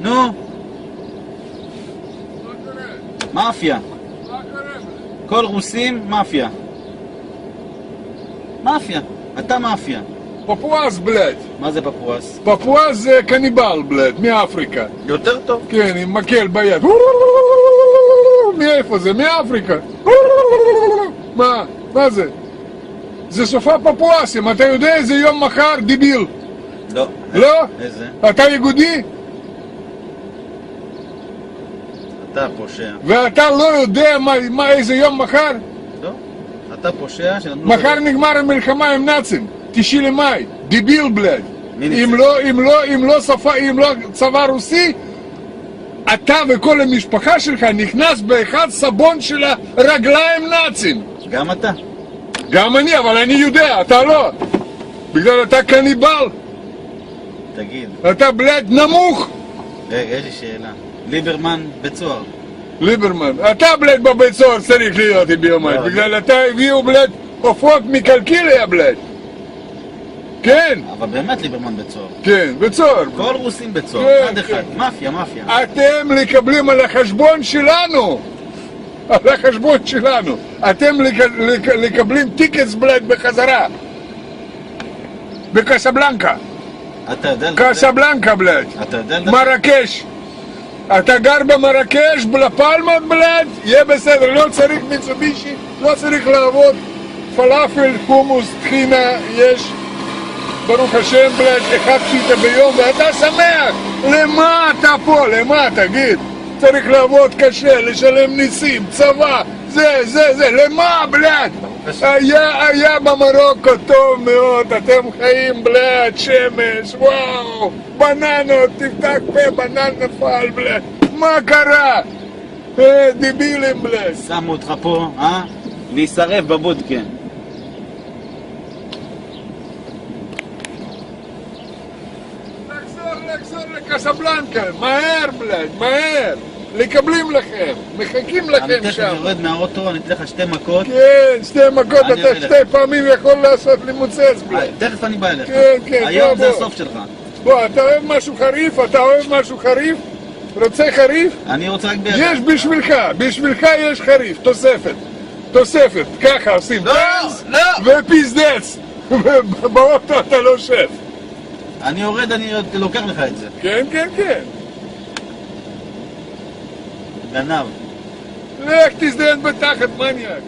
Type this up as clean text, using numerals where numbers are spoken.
נו. מאפיה. כל רוסים מאפיה. מאפיה. אתה מאפיה. פפואס, בלד. מה זה פפואס? פפואס זה קניבל, בלד, מאפריקה. יותר טוב. כן, עם מקל ביד. מאיפה זה? מאפריקה. מה זה? זה סופה פפואסים, אתה יודע איזה יום מחר, דיביל? לא. לא? איזה? אתה יהודי? אתה פושע. ואתה לא יודע איזה יום מחר? לא. אתה פושע שנתנו... מחר נגמר המלחמה עם נאצים, 9 למאי, דיביל בלד. אם לא צבא רוסי, אתה וכל המשפחה שלך נכנס באחד סבון של הרגליים נאצים. גם אתה? גם אני, אבל אני יודע, אתה לא. בגלל אתה קניבל. תגיד. אתה בלד נמוך. רגע, יש לי שאלה. ליברמן בצוהר. ליברמן, אתה בלד בבית סוהר צריך להיות ביומיים. בגלל אתה הביאו בלד עופות מקלקיליה בלד. כן. אבל באמת ליברמן בצוהר. כן, בצוהר. כל רוסים בצוהר, עד אחד. מאפיה, מאפיה. אתם מקבלים על החשבון שלנו. על החשבון שלנו. אתם מקבלים טיקטס בלד בחזרה. בקסבלנקה. אתה יודע... קסבלנקה בלד. אתה יודע... מרקש. אתה גר במרקש, בלפלמות בלד, יהיה בסדר, לא צריך מיצובישי, לא צריך לעבוד. פלאפל, חומוס, טחינה, יש. ברוך השם בלד, 1 פיתה ביום, ואתה שמח. למה אתה פה? למה? תגיד. צריך לעבוד קשה, לשלם ניסים, צבא, זה, למה בלד? היה במרוקו טוב מאוד, אתם חיים בלד, שמש, וואו, בננות, תפתח פה, בנן נפל בלד, מה קרה? דיבילים בלד. שמו אותך פה, להישרף בבודקה. לחזור לקסבלנקה, מהר בלד, מהר. לקבלים לכם, מחכים לכם שם. אני תכף יורד מהאוטו, אני אתן לך 2 מכות. כן, 2 מכות, אתה 2 פעמים יכול לעשות לי מוצץ בלד. תכף אני בא אליך. כן, היום זה הסוף שלך. בוא, אתה אוהב משהו חריף? אתה אוהב משהו חריף? רוצה חריף? אני רוצה רק בידך. יש בשבילך יש חריף, תוספת, ככה עושים פנס ופיזדץ. ובאוטו אתה לא שף. אני יורד, אני לוקח לך את זה. כן. גנב. לך תזדיין בתחת, מניאק.